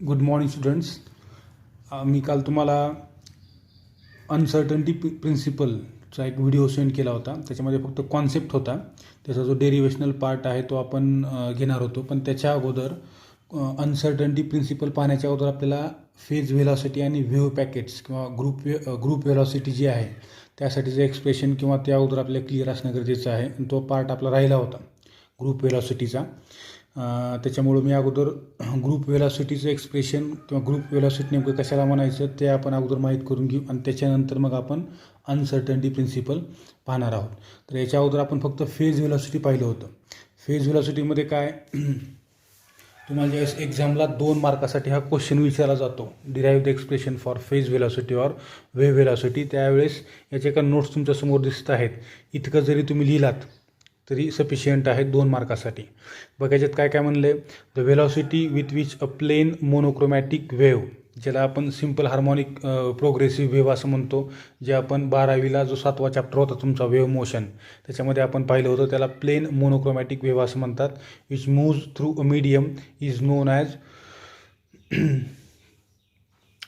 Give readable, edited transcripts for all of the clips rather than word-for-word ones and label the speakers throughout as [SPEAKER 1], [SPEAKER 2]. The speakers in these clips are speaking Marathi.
[SPEAKER 1] Good morning students. मी काल तुम्हाला अनसर्टन्टी प्रिन्सिपलचा एक व्हिडिओ सेंड केला होता. त्याच्यामध्ये फक्त कॉन्सेप्ट होता. त्याचा जो डेरिवेशनल पार्ट आहे तो आपण घेणार होतो. पण त्याच्या अगोदर अनसर्टन्टी प्रिन्सिपल पाहण्याच्या अगोदर आपल्याला फेज व्हेलॉसिटी आणि वेव्ह पॅकेट्स किंवा ग्रुप व्हेलॉसिटी जी आहे त्यासाठीचं एक्सप्रेशन किंवा त्या अगोदर आपल्याला क्लिअर असणं गरजेचं आहे. आणि तो पार्ट आपला राहिला होता ग्रुप व्हेलॉसिटीचा. त्याच्यामुळं मी अगोदर ग्रुप व्हेलॉसिटीचं एक्सप्रेशन किंवा ग्रुप व्हेलॉसिटी नेमकं कशाला म्हणायचं ते आपण अगोदर माहीत करून घेऊ आणि त्याच्यानंतर मग आपण अनसर्टन्टी प्रिन्सिपल पाहणार आहोत. तर याच्या अगोदर आपण फक्त फेज व्हेलॉसिटी पाहिलं होतं. फेज व्हेलॉसिटीमध्ये काय तुम्हाला ज्यावेळेस एक्झामला 2 मार्कासाठी हा क्वेश्चन विचारला जातो, derive the expression for phase velocity or wave velocity, त्यावेळेस याचे का नोट्स तुमच्यासमोर दिसत आहेत. इतकं जरी तुम्ही लिहिलात तरी सफिशियंट आहे 2 मार्कासाठी. बघा याच्यात काय काय म्हणलं आहे. The velocity with which a plane monochromatic wave, ज्याला आपण सिम्पल हार्मोनिक प्रोग्रेसिव्ह वेव्ह असं म्हणतो, जे आपण 12वीला जो 7वा चॅप्टर होता तुमचा वेव्ह मोशन त्याच्यामध्ये आपण पाहिलं होतं, त्याला प्लेन मोनोक्रोमॅटिक वेव्ह असं म्हणतात. Which moves through a medium is non as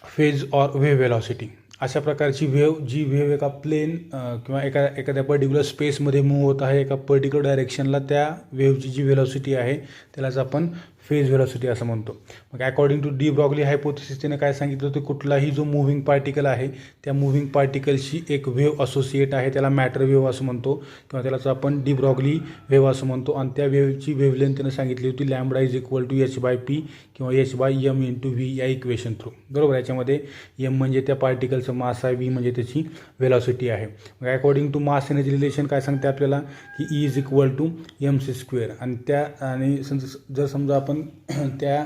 [SPEAKER 1] phase or wave velocity. अशा प्रकारची जी वेव्ह एका प्लेन किंवा एखाद्या पर्टिक्युलर स्पेसमध्ये मूव्ह होत आहे एका पर्टिक्युलर डायरेक्शनला, त्या वेव्हची जी व्हेलॉसिटी आहे त्यालाच आपण फेज व्हेलॉसिटी असं म्हणतो. मग according to de Broglie hypothesis त्याने काय सांगितलं होतं, कुठलाही जो मूव्हिंग पार्टिकल आहे त्या मूव्हिंग पार्टिकलशी एक वेव्ह असोसिएट आहे, त्याला मॅटर वेव्ह असं म्हणतो किंवा त्यालाच आपण डी ब्रॉगली वेव्ह असं म्हणतो. आणि त्या वेव्हची वेव्हलेंथ त्यानं सांगितली होती lambda is equal to h/p किंवा h/m इंटू v या इक्वेशन थ्रू. बरोबर. याच्यामध्ये m म्हणजे त्या पार्टिकलचं मास आहे, v म्हणजे त्याची व्हेलॉसिटी आहे. मग according to mass energy relation काय सांगते आपल्याला की E is equal to mc². आणि जर समजा आपण त्या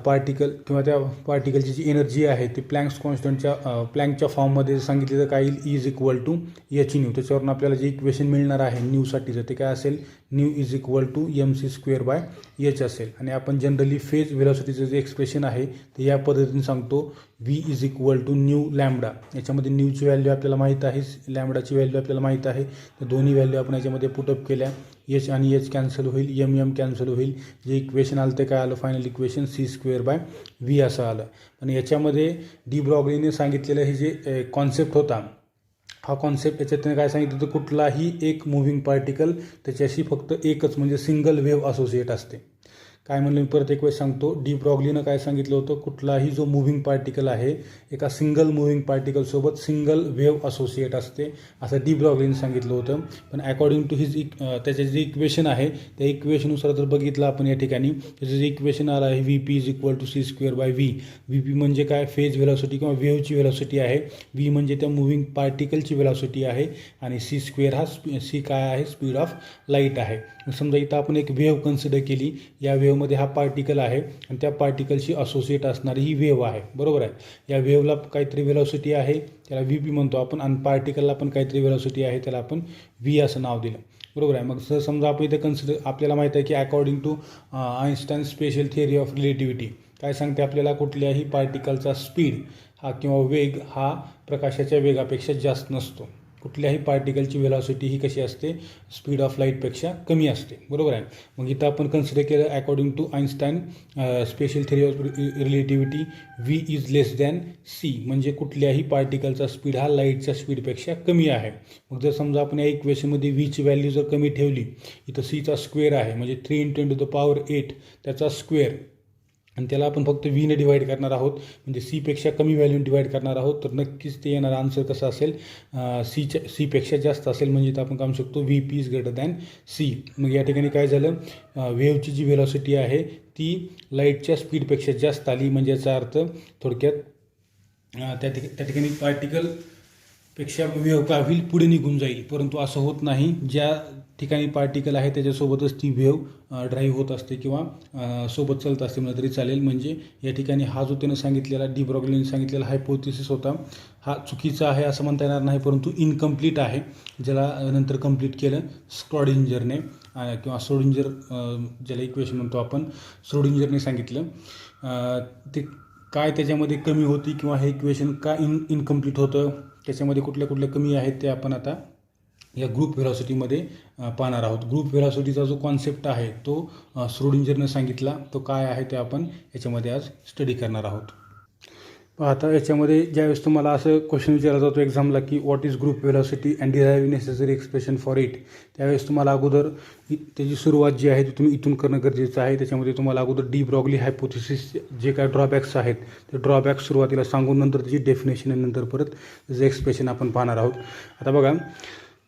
[SPEAKER 1] पार्टिकल किंवा त्या पार्टिकलची जी एनर्जी आहे ती प्लँकच्या फॉर्ममध्ये सांगितली तर काय येईल, E is equal to h nu. त्याच्यावरून आपल्याला जे इक्वेशन मिळणार आहे न्यूसाठीचं ते काय असेल, new is equal to mc²/h असेल. आणि आपण जनरली फेज व्हेलॉसिटीचं जे एक्सप्रेशन आहे ते या पद्धतीने सांगतो, v is equal to nu lambda. याच्यामध्ये न्यूची व्हॅल्यू आपल्याला माहीत आहे, लॅम्बडाची व्हॅल्यू आपल्याला माहीत आहे. तर दोन्ही व्हॅल्यू आपण याच्यामध्ये पुटअप केल्या, h आणि h कॅन्सल होईल, m कॅन्सल होईल. जे इक्वेशन आलं ते काय आलं, फायनल इक्वेशन c²/v असं आलं. पण याच्यामध्ये डी ब्रॉगलीने सांगितलेलं हे जे कॉन्सेप्ट होता, हा कॉन्सेप्ट याच्यात काय सांगितलं होतं, कुठलाही एक मूव्हिंग पार्टिकल त्याच्याशी फक्त एकच म्हणजे सिंगल वेव्ह असोसिएट असते. काय म्हणलं मी परत एक वेळेस सांगतो, डी ब्रॉगलीनं काय सांगितलं होतं, कुठलाही जो मूव्हिंग पार्टिकल आहे एका सिंगल मूव्हिंग पार्टिकलसोबत सिंगल वेव्ह असोसिएट असते असं डी ब्रॉगलीनं सांगितलं होतं. पण अकॉर्डिंग टू त्याचे जे इक्वेशन आहे त्या इक्वेशननुसार जर बघितलं आपण या ठिकाणी, त्याचं जे इक्वेशन आलं आहे VP is equal to c²/v. VP म्हणजे काय, फेज व्हेलॉसिटी किंवा वेव्हची व्हेलॉसिटी आहे, v म्हणजे त्या मूव्हिंग पार्टिकलची व्हेलॉसिटी आहे आणि c² हा c काय आहे, स्पीड ऑफ लाईट आहे. समजा इथं आपण एक वेव्ह कन्सिडर केली, या वेव्हमध्ये हा पार्टिकल आहे आणि त्या पार्टिकलशी असोसिएट असणारी ही वेव्ह आहे. बरोबर आहे. या वेव्हला काहीतरी व्हेलॉसिटी आहे त्याला VP म्हणतो आपण, आणि पार्टिकलला पण काहीतरी व्हेलॉसिटी आहे त्याला आपण v असं नाव दिलं. बरोबर आहे. मग जर समजा आपण इथं आपल्याला माहीत आहे की according to Einstein special theory of relativity काय सांगते आपल्याला, कुठल्याही पार्टिकलचा स्पीड हा किंवा वेग हा प्रकाशाच्या वेगापेक्षा जास्त नसतो. कुठल्याही पार्टिकलची व्हेलॉसिटी ही कशी असते, स्पीड ऑफ लाईटपेक्षा कमी असते. बरोबर आहे. मग इथं आपण कन्सिडर केलं according to Einstein special theory of relativity v is less than c, म्हणजे कुठल्याही पार्टिकलचा स्पीड हा लाईटच्या स्पीडपेक्षा कमी आहे. मग जर समजा आपण या इक्वेशनमध्ये vची व्हॅल्यू जर कमी ठेवली, इथं cचा स्क्वेअर आहे म्हणजे 3 × 10⁸ त्याचा स्क्वेअर, आणि त्याला आपण फक्त व्हीने डिवाईड करणार आहोत म्हणजे सीपेक्षा कमी व्हॅल्यूने डिवाईड करणार आहोत, तर नक्कीच ते येणारा आन्सर कसा असेल, सीपेक्षा जास्त असेल. म्हणजे इथं आपण काम शकतो VP is greater than c. मग या ठिकाणी काय झालं, वेव्हची जी व्हेलॉसिटी आहे ती लाईटच्या स्पीडपेक्षा जास्त आली. म्हणजे याचा अर्थ थोडक्यात त्या ठिकाणी पार्टिकलपेक्षा वेव्ह काय होईल, पुढे निघून जाईल. परंतु असं होत नाही, ज्या ठिकाणी पार्टिकल आहे त्याच्यासोबतच ती वेव्ह ड्राईव्ह होत असते किंवा सोबत चालत असते म्हणलं तरी चालेल. म्हणजे या ठिकाणी हा जो त्यानं सांगितलेला डी ब्रॉगलीने सांगितलेला हायपोथेसिस होता हा चुकीचा आहे असं म्हणता येणार नाही, परंतु इनकम्प्लीट आहे, ज्याला नंतर कंप्लीट केलं स्क्रॉडिंजरने किंवा श्रोडिंजर ज्याला इक्वेशन म्हणतो आपण, श्रोडिंजरने सांगितलं. ते काय त्याच्यामध्ये कमी होती किंवा हे इक्वेशन का इनकम्प्लीट होतं, त्याच्यामध्ये कुठल्या कमी आहेत ते आपण आता या ग्रुप व्हेलॉसिटीमध्ये पाहणार आहोत. ग्रुप व्हेलॉसिटीचा जो कॉन्सेप्ट आहे तो श्रोडिंजरनं सांगितला, तो काय आहे ते आपण याच्यामध्ये आज स्टडी करणार आहोत. आता याच्यामध्ये ज्यावेळेस तुम्हाला असं क्वेश्चन विचारला जातो एक्झामला की what is group velocity and derive necessary expression for it, त्यावेळेस तुम्हाला अगोदर त्याची सुरुवात जी आहे ती तुम्ही इथून करणं गरजेचं आहे. त्याच्यामध्ये तुम्हाला अगोदर डी ब्रॉगली हायपोथेसिस जे काय ड्रॉबॅक्स आहेत ते ड्रॉबॅक्स सुरुवातीला सांगून नंतर त्याची डेफिनेशन आणि नंतर परत त्याचं एक्सप्रेशन आपण पाहणार आहोत. आता बघा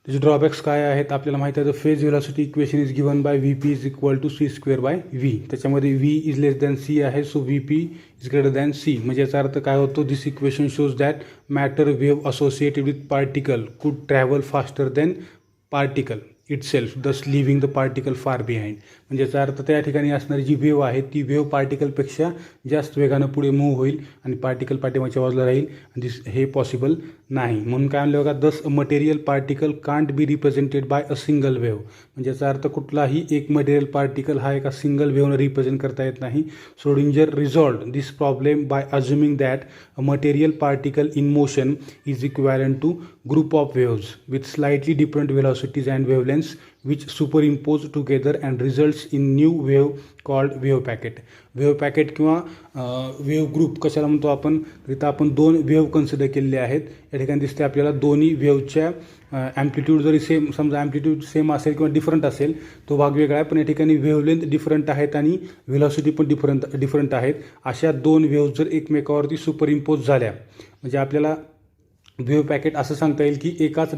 [SPEAKER 1] त्याचे ड्रॉबॅक्स काय आहेत आपल्याला माहिती आहे. The phase velocity equation is given by V P is equal to C square by V. त्याच्यामध्ये V is less than C आहे, so V P is greater than C. म्हणजे याचा अर्थ काय होतो, this equation shows that matter wave associated with particle could travel faster than particle itself, thus leaving the particle far behind. म्हणजे याचा अर्थ त्या ठिकाणी असणारी जी वेव्ह आहे ती वेव्ह पार्टिकलपेक्षा जास्त वेगानं पुढे मूव्ह होईल आणि पार्टिकल पाठीमागच्या बाजूला राहील. आणि हे पॉसिबल नाही. म्हणून काय म्हणलं बघा, दस अ material particle can't be represented bye a single wave. म्हणजे याचा अर्थ कुठलाही एक मटेरियल पार्टिकल हा एका सिंगल वेव्हनं रिप्रेझेंट करता येत नाही. Schrödinger resolved this problem by assuming that a material particle in motion is equivalent to group of waves with slightly different velocities and wavelengths which superimpose together and results in new wave called wave packet. Wave packet किंवा वेव्ह ग्रुप कशाला म्हणतो आपण, इथं आपण दोन वेव्ह कन्सिडर केलेले आहेत. या ठिकाणी दिसते आपल्याला दोन्ही वेव्हच्या ॲम्प्लिट्यूड जरी सेम, समजा ॲम्प्लिट्यूड सेम असेल किंवा डिफरंट असेल तो भाग वेगळा आहे, पण या ठिकाणी वेव्हलेंथ डिफरंट आहेत आणि व्हेलॉसिटी पण डिफरंट आहेत. अशा दोन वेव्ह जर एकमेकावरती सुपरइम्पोज झाल्या म्हणजे आपल्याला वेव्ह पॅकेट असं सांगता येईल की एकाच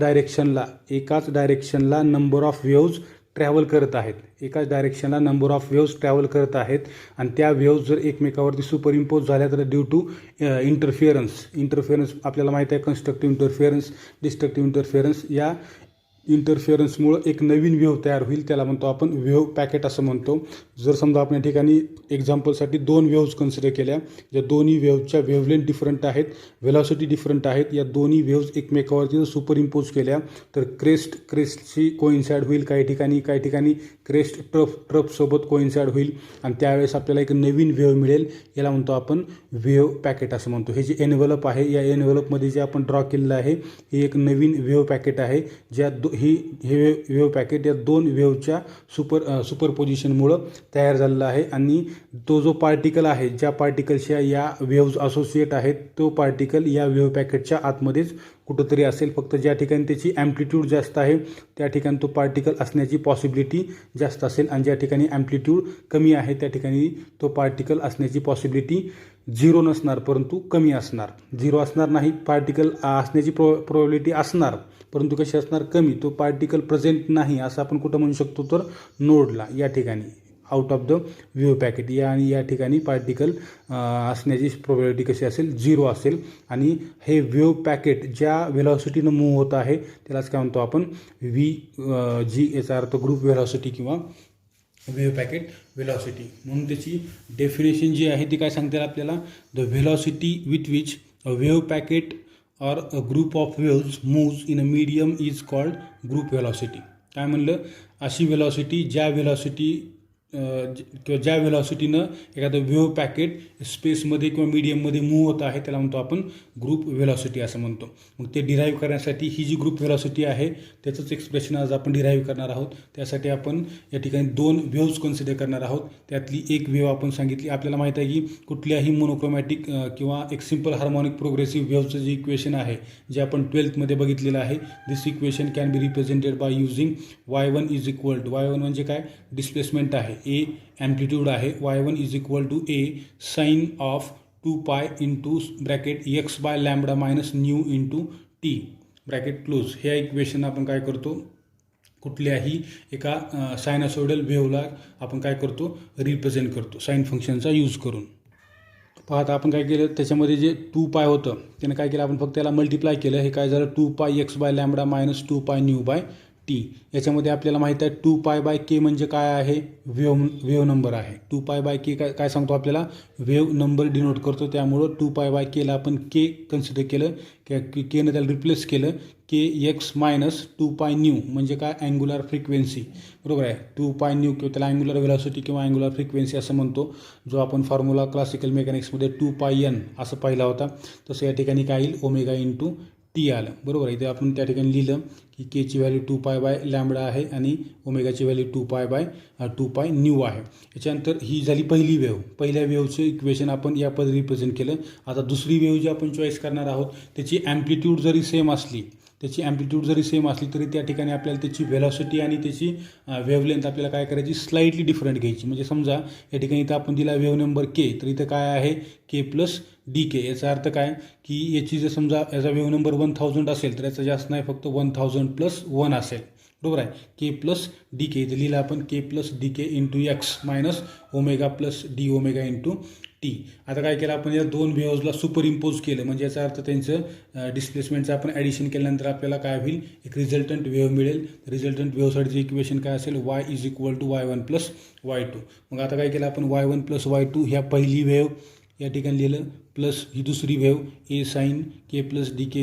[SPEAKER 1] डायरेक्शनला नंबर ऑफ वेव्ज ट्रॅव्हल करत आहेत. एकाच डायरेक्शनला नंबर ऑफ वेव्ज ट्रॅव्हल करत आहेत आणि त्या वेव्ज जर एकमेकावरती सुपरइम्पोज झाल्या तर ड्यू टू इंटरफिअरन्स आपल्याला माहिती आहे, कन्स्ट्रक्टिव्ह इंटरफिअरन्स, डिस्ट्रक्टिव्ह इंटरफिअरन्स, या इंटरफिअरन्समुळं एक नवीन वेव्ह तयार होईल, त्याला म्हणतो आपण वेव्ह पॅकेट असं म्हणतो. जर समजा आपण या ठिकाणी एक्झाम्पलसाठी दोन वेव्ज कन्सिडर केल्या, ज्या दोन्ही वेव्हच्या वेव्हलेंथ डिफरंट आहेत, व्हेलॉसिटी डिफरंट आहेत, या दोन्ही वेव्ज एकमेकावरती जर सुपरइम्पोज केल्या तर क्रेस्टशी कोइन्साइड होईल, काही ठिकाणी क्रेस्ट ट्रफसोबत कोइन्साइड होईल आणि त्यावेळेस आपल्याला एक नवीन वेव्ह मिळेल, याला म्हणतो आपण वेव्ह पॅकेट असं म्हणतो. हे जे एनव्हलप आहे, या एनव्हलपमध्ये जे आपण ड्रॉ केलेलं आहे हे एक नवीन वेव्ह पॅकेट आहे, ज्या हे वेव्ह पॅकेट या दोन वेव्हच्या सुपरपोजिशनमुळं तयार झालेलं आहे. आणि तो जो पार्टिकल आहे, ज्या पार्टिकलच्या या वेव्ज असोसिएट आहेत, तो पार्टिकल या वेव्ह पॅकेटच्या आतमध्येच कुठंतरी असेल. फक्त ज्या ठिकाणी त्याची ॲम्प्लिट्यूड जास्त आहे त्या ठिकाणी तो पार्टिकल असण्याची पॉसिबिलिटी जास्त असेल आणि ज्या ठिकाणी ॲम्प्लिट्यूड कमी आहे त्या ठिकाणी तो पार्टिकल असण्याची पॉसिबिलिटी झिरो नसणार परंतु कमी असणार. झिरो असणार नाही, पार्टिकल असण्याची प्रोबॅबिलिटी असणार परंतु कशी असणार, कमी. तो पार्टिकल प्रेझेंट नाही असं आपण कुठं म्हणू शकतो तर नोडला, या ठिकाणी out of the wave packet या ठिकाणी पार्टिकल असण्याची प्रोबॅबिलिटी कशी असेल, झिरो असेल. आणि हे वेव्ह पॅकेट ज्या व्हेलॉसिटीनं मूव्ह होत आहे त्यालाच काय म्हणतो आपण जी, याचा अर्थ ग्रुप व्हेलॉसिटी किंवा वेव्ह पॅकेट व्हेलॉसिटी. म्हणून त्याची डेफिनेशन जी आहे ती काय सांगते आपल्याला, the velocity with which a wave packet or a group of waves moves in a medium is called group velocity. काय म्हणलं, अशी व्हेलॉसिटी ज्या व्हेलॉसिटीनं एखादं वेव्ह पॅकेट स्पेसमध्ये किंवा मीडियममध्ये मूव्ह होत आहे त्याला म्हणतो आपण ग्रुप व्हेलॉसिटी असं म्हणतो. मग ते डिराईव्ह करण्यासाठी ही जी ग्रुप व्हेलॉसिटी आहे त्याचंच एक्सप्रेशन आज आपण डिराईव्ह करणार आहोत. त्यासाठी आपण या ठिकाणी दोन वेव्ज कन्सिडर करणार आहोत. त्यातली एक वेव्ह आपण सांगितली, आपल्याला माहीत आहे की कुठल्याही मोनोक्रोमॅटिक किंवा एक सिम्पल हार्मोनिक प्रोग्रेसिव्ह वेव्हचं जे इक्वेशन आहे जे आपण 12th बघितलेलं आहे, this equation can be represented by using y1 is equal to, y1 म्हणजे काय, डिस्प्लेसमेंट आहे, ए ॲम्प्लिट्यूड आहे, y1 is equal to A sine of 2π into bracket x by lambda minus nu into T bracket close. ह्या इक्वेशन आपण काय करतो, कुठल्याही एका सायनसॉइडल वेव्हला आपण काय करतो, रिप्रेझेंट करतो साइन फंक्शनचा यूज करून. पाहता आपण काय केलं, त्याच्यामध्ये जे 2π होतं त्यानं काय केलं, आपण फक्त त्याला मल्टिप्लाय केलं, हे काय झालं 2π x by lambda minus 2π nu by T. याच्यामध्ये आपल्याला माहीत आहे 2π बाय के म्हणजे काय आहे, वेव्ह नंबर आहे. 2π बाय के काय सांगतो आपल्याला, वेव्ह नंबर डिनोट करतो. त्यामुळं 2π बाय केला आपण के कन्सिडर केलं, केनं त्याला रिप्लेस केलं, के एक्स मायनस 2π न्यू म्हणजे काय, अँग्युलर फ्रिक्वेन्सी, बरोबर आहे. 2π न्यू किंवा त्याला अँग्युलर व्हेलॉसिटी किंवा अँग्युलर फ्रिक्वेन्सी असं म्हणतो, जो आपण फॉर्म्युला क्लासिकल मेकॅनिक्समध्ये 2πn असं पाहिला होता. तसं या ठिकाणी काय येईल, ओमेगा इंटू टी आलं, बरोबर आहे. इथे आपण त्या ठिकाणी लिहिलं की केची व्हॅल्यू 2π/λ आहे आणि ओमेगाची व्हॅल्यू 2π न्यू आहे. याच्यानंतर ही झाली पहिली वेव्ह. पहिल्या वेव्हचं इक्वेशन आपण या पद्धतीने रिप्रेझेंट केलं. आता दुसरी वेव्ह जी आपण चॉईस करणार आहोत त्याची ॲम्प्लिट्यूड जरी सेम असली तरी त्या ठिकाणी आपल्याला त्याची व्हेलॉसिटी आणि त्याची वेव्हलेंथ आपल्याला काय करायची, स्लाइटली डिफरंट घ्यायची. म्हणजे समजा या ठिकाणी इथं आपण दिला वेव्ह नंबर के, तर इथं काय आहे k+dk. याचा अर्थ काय की याची जर समजा याचा वेव्ह नंबर 1000 असेल तर याचा जास्त नाही, फक्त 1000+1 असेल, बरोबर आहे. k+dk इथं लिहिलं आपण k+dk × x minus ω+d ω T. आता काय केलं आपण या दोन वेव्हजला सुपर इम्पोज केलं, म्हणजे याचा अर्थ त्यांचं डिस्प्लेसमेंटचं आपण ॲडिशन केल्यानंतर आपल्याला काय होईल, एक रिझल्टंट वेव्ह मिळेल. रिझल्टंट वेव्हसाठीचं इक्वेशन काय असेल, y = y1 + y2. मग आता काय केलं आपण y1 + y2 ह्या पहिली वेव्ह या ठिकाणी लिहिलं, प्लस ही दुसरी wave a sin k+dk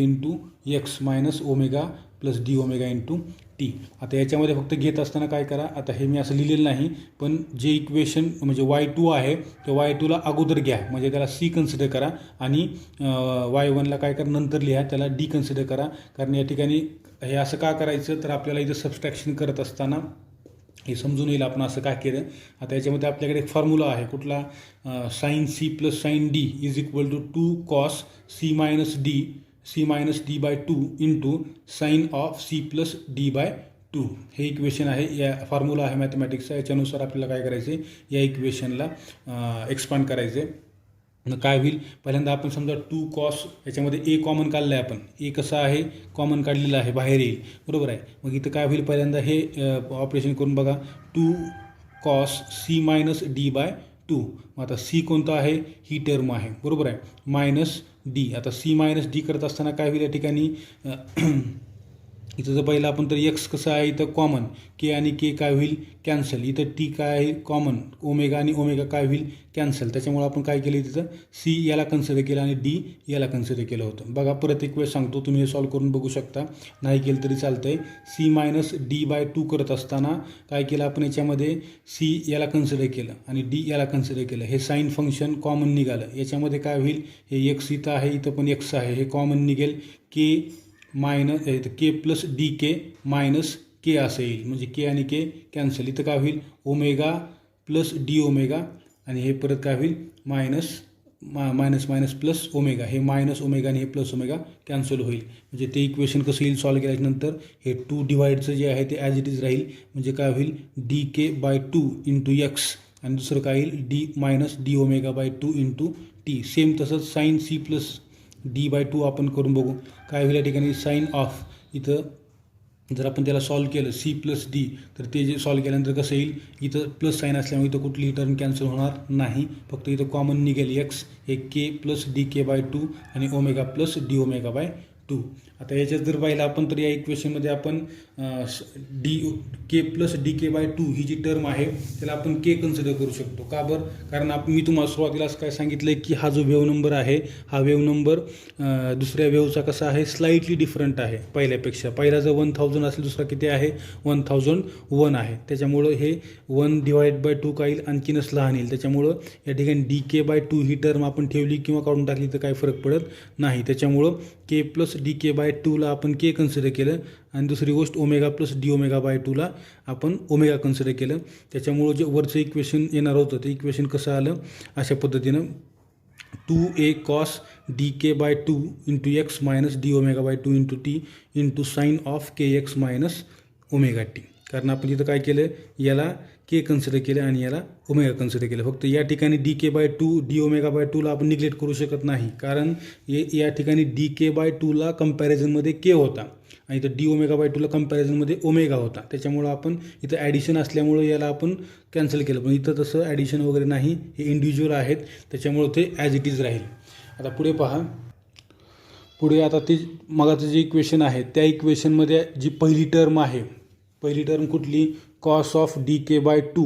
[SPEAKER 1] × x minus ω+d ω T. आता याच्यामध्ये फक्त घेत असताना काय करा, आता हे मी असं लिहिलेलं नाही, पण जे इक्वेशन म्हणजे y2 आहे ते y2ला अगोदर घ्या, म्हणजे त्याला c कन्सिडर करा, आणि y1ला काय करा नंतर लिहा, त्याला d कन्सिडर करा. कारण या ठिकाणी हे असं का करायचं, तर आपल्याला इथं सबस्ट्रॅक्शन करत असताना हे समजून येईल आपण असं काय केलं. आता याच्यामध्ये आपल्याकडे एक फॉर्म्युला आहे कुठला, sin c + sin d = 2 cos c - d/2 × sin of c + d/2. हे इक्वेशन आहे, या फॉर्म्युला आहे मॅथमॅटिक्सचा. याच्यानुसार आपल्याला काय करायचं आहे, या इक्वेशनला एक्सपांड करायचं आहे. मग काय होईल, पहिल्यांदा आपण समजा 2 cos, याच्यामध्ये ए कॉमन काढलं आहे आपण, ए कसं आहे कॉमन काढलेलं आहे, बाहेर येईल, बरोबर आहे. मग इथं काय होईल, पहिल्यांदा हे ऑपरेशन करून बघा, 2 cos c - d/2. मग आता सी कोणतं आहे, ही टर्म आहे, बरोबर आहे, मायनस डी. आता c - d करत असताना काय होईल, या ठिकाणी इथं जर पहिलं आपण तर एक्स कसं आहे इथं कॉमन, के आणि के काय होईल कॅन्सल, इथं टी काय आहे कॉमन, ओमेगा आणि ओमेगा काय होईल कॅन्सल. त्याच्यामुळे आपण काय केलं, तिथं सी याला कन्सिडर केलं आणि डी याला कन्सिडर केलं होतं. बघा परत एक वेळ सांगतो, तुम्ही हे सॉल्व करून बघू शकता, नाही केलं तरी चालतं आहे. c - d/2 करत असताना काय केलं आपण, याच्यामध्ये सी याला कन्सिडर केलं आणि डी याला कन्सिडर केलं, हे साईन फंक्शन कॉमन निघालं. याच्यामध्ये काय होईल, हे एक्स इथं आहे, इथं पण एक्स आहे, हे कॉमन निघेल, k+dk मायनस के असं येईल, म्हणजे के आणि के कॅन्सल. इथं काय होईल, ω+d ω, आणि हे परत काय होईल मायनस प्लस ओमेगा, हे मायनस ओमेगा आणि हे प्लस ओमेगा कॅन्सल होईल. म्हणजे ते इक्वेशन कसं येईल सॉल्व केल्यानंतर, हे 2 डिवाइडचं जे आहे ते ॲज इट इज राहील, म्हणजे काय होईल dk/2 × x, आणि दुसरं काय येईल d ω/2 × t. सेम तसंच साईन c + d/2 आपण करून बघू, काय होईल या ठिकाणी साईन ऑफ, इथं जर आपण त्याला सॉल्व केलं c + d, तर ते जे सॉल्व केल्यानंतर कसं येईल, इथं प्लस साईन असल्यामुळे इथं कुठलीही टर्म कॅन्सल होणार नाही, फक्त इथं कॉमन निघेल एक्स, हे k+dk/2 आणि ω+d ω/2. आता याच्यात जर पाहिलं आपण तर या इक्वेशनमध्ये आपण k+dk/2 ही जी टर्म आहे त्याला आपण के कन्सिडर करू शकतो. का बरं, कारण मी तुम्हाला सुरुवातीलाच काय सांगितलं आहे की हा जो वेव्ह नंबर आहे, हा वेव्ह नंबर दुसऱ्या वेव्हचा कसा आहे, स्लाइटली डिफरंट आहे पहिल्यापेक्षा. पहिला जर 1000 असेल, दुसरा किती आहे 1001 आहे, त्याच्यामुळं हे 1/2 काय येईल, आणखीनच लहान येईल. त्याच्यामुळं या ठिकाणी dk/2 ही टर्म आपण ठेवली किंवा काढून टाकली तर काही फरक पडत नाही. त्याच्यामुळं k+dk/2 ला आपण के कन्सिडर केलं, आणि दुसरी गोष्ट ω+d ω/2 आपण ओमेगा कन्सिडर केलं. त्याच्यामुळं जे वरचं इक्वेशन येणार होतं ते इक्वेशन कसं आलं, अशा पद्धतीनं 2a cos dk/2 × x - d ω/2 × t × sin of kx - ωt. कारण आपण तिथं काय केलं, याला के कन्सिडर केलं आणि याला ओमेगा कन्सिडर केलं. फक्त या ठिकाणी dk/2 d ω/2 ला आपण निग्लेक्ट करू शकत नाही, कारण या ठिकाणी dk/2 ला कंपॅरिझनमध्ये के होता आणि इथं d ω/2 ला कंपॅरिझनमध्ये ओमेगा होता. त्याच्यामुळं आपण इथं ॲडिशन असल्यामुळं याला आपण कॅन्सल केलं, पण इथं तसं ॲडिशन वगैरे नाही, हे इंडिव्हिज्युअल आहेत, त्याच्यामुळं ते ॲज इट इज राहील. आता पुढे पहा, पुढे आता ते मगाचं जे इक्वेशन आहे त्या इक्वेशनमध्ये जी पहिली टर्म आहे, पहिली टर्म कुठली, cos of dk/2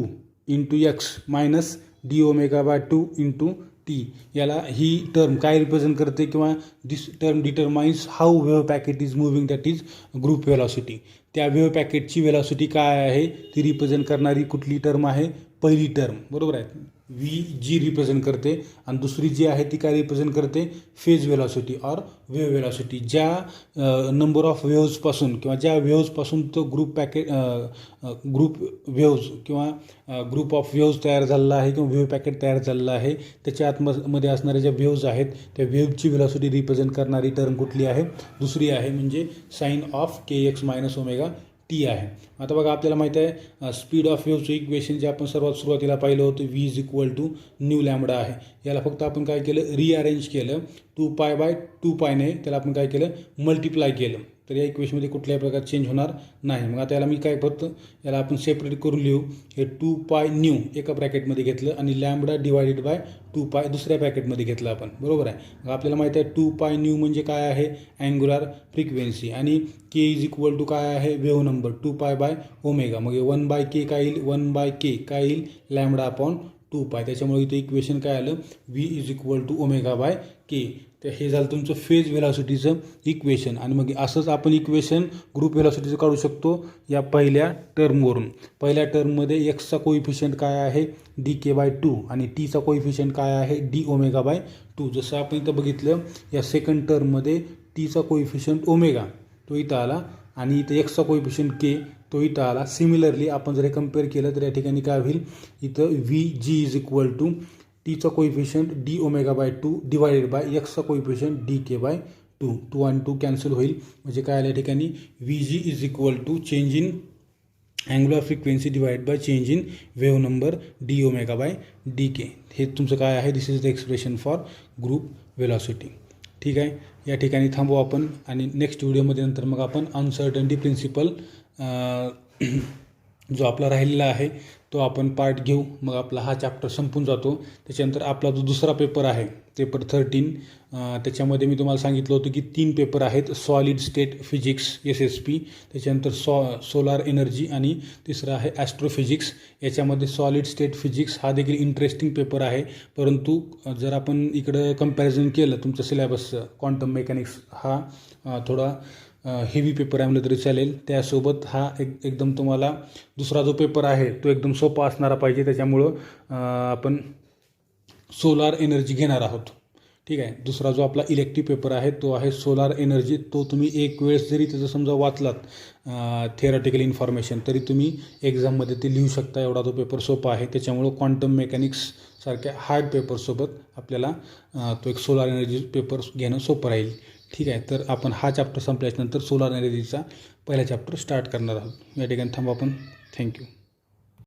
[SPEAKER 1] × x minus d ω/2 × t. याला ही टर्म काय रिप्रेझेंट करते, किंवा this term determines how wave packet is moving, that is group velocity. त्या वेव्ह पॅकेटची व्हेलॉसिटी काय आहे ती रिप्रेझेंट करणारी कुठली टर्म आहे, पहिली टर्म, बरोबर आहे. व्ही जी रिप्रेझेंट करते आणि दुसरी जी आहे ती काय रिप्रेझेंट करते, phase velocity or wave velocity. ज्या नंबर ऑफ वेव्हजपासून किंवा ज्या वेव्हजपासून तो ग्रुप वेव्हज किंवा ग्रुप ऑफ वेव्हज तयार झालेला आहे किंवा वेव्ह पॅकेट तयार झालेला आहे, त्याच्या आतमध्ये असणाऱ्या ज्या वेव्हज आहेत त्या वेव्हची व्हेलॉसिटी रिप्रेझेंट करणारी टर्म कुठली आहे, दुसरी आहे म्हणजे sine of k x minus omega t आहे. आता बघा आपल्याला माहिती आहे स्पीड ऑफ वेव्हचं इक्वेशन जे आपण सर्वात सुरुवातीला पाहिलं होतं v is equal to nu lambda आहे. याला फक्त आपण काय केलं, रिअरेंज केलं 2π/2πने त्याला आपण काय केलं, मल्टिप्लाय केलं. तर या इक्वेशनमध्ये कुठल्याही प्रकार चेंज होणार नाही. मग आता याला मी काय करतो, याला आपण सेपरेट करून लिहू. हे 2π न्यू एका ब्रॅकेटमध्ये घेतलं आणि लॅम्बडा डिवायडेड बाय 2π दुसऱ्या ब्रॅकेटमध्ये घेतलं आपण, बरोबर आहे. मग आपल्याला माहिती आहे 2π न्यू म्हणजे काय आहे, अँग्युलर फ्रिक्वेन्सी आणि के इज इक्वल टू काय आहे, वेव्ह नंबर 2π/ω. मग 1/k काय येईल, 1/k काय येईल, लॅम्बडा अपॉन 2π. त्याच्यामुळे इथे इक्वेशन काय आलं, V is equal to ω/k. तर हे झालं तुमचं फेज व्हेलॉसिटीचं इक्वेशन. आणि मग असंच आपण इक्वेशन ग्रुप व्हेलॉसिटीचं काढू शकतो या पहिल्या टर्मवरून. पहिल्या टर्ममध्ये एक्सचा कोइफिशियंट काय आहे, dk/2 आणि टीचा कोइफिशियंट काय आहे, dω/2. जसं आपण इथं बघितलं या सेकंड टर्ममध्ये टीचा कोइफिशियंट ओमेगा तो इथं आला आणि इथं एक्सचा कोइफिशियंट के तो इथं आला. सिमिलरली आपण जर हे कम्पेअर केलं तर या ठिकाणी काय होईल, इथं v G is equal to टीचा कोइफिशियंट dω/2 डिवायडेड बाय एक्सचा कोइफिशियंट dk/2. 2 आणि 2 कॅन्सल होईल. म्हणजे काय आलं या ठिकाणी, V G is equal to change in angular frequency divide by change in wave number dω/dk. हे तुमचं काय आहे, this is the expression for group velocity. ठीक आहे, या ठिकाणी थांबू आपण आणि नेक्स्ट व्हिडिओमध्ये नंतर मग आपण अनसर्टन्टी प्रिन्सिपल जो आपला राहिलेला आहे तो आपण पार्ट घेऊ. मग आपला हा चॅप्टर संपून जातो. त्याच्यानंतर आपला जो दुसरा पेपर आहे पेपर 13, त्याच्यामध्ये मी तुम्हाला सांगितलं होतं की 3 पेपर आहेत, सॉलिड स्टेट फिजिक्स SSP, त्याच्यानंतर सोलार एनर्जी आणि तिसरा आहे ॲस्ट्रोफिजिक्स. याच्यामध्ये सॉलिड स्टेट फिजिक्स हा देखील इंटरेस्टिंग पेपर आहे. परंतु जर आपण इकडं कंपॅरिझन केलं तुमचं सिलेबसचं, क्वांटम मेकॅनिक्स हा थोडा हेवी पेपर आहे म्हणलं तरी चालेल. त्यासोबत हा एकदम तुम्हाला दुसरा जो पेपर आहे तो एकदम सोपा असणारा पाहिजे. त्याच्यामुळं आपण सोलार एनर्जी घेणार आहोत. ठीक आहे, दुसरा जो आपला इलेक्टिव्ह पेपर आहे तो आहे सोलार एनर्जी. तो तुम्ही एक वेळेस जरी त्याचं समजा वाचलात थिअरॉटिकल इन्फॉर्मेशन तरी तुम्ही एक्झाममध्ये ते लिहू शकता, एवढा तो पेपर सोपा आहे. त्याच्यामुळं क्वांटम मेकॅनिक्स सारख्या हार्ड पेपरसोबत आपल्याला तो एक सोलार एनर्जी पेपर घेणं सोपं राहील. ठीक आहे, तर आपण हा चॅप्टर संपल्याच्यानंतर सोलार एनर्जीचा पहिला चॅप्टर स्टार्ट करणार आहोत. या ठिकाणी थांबू आपण. थँक्यू.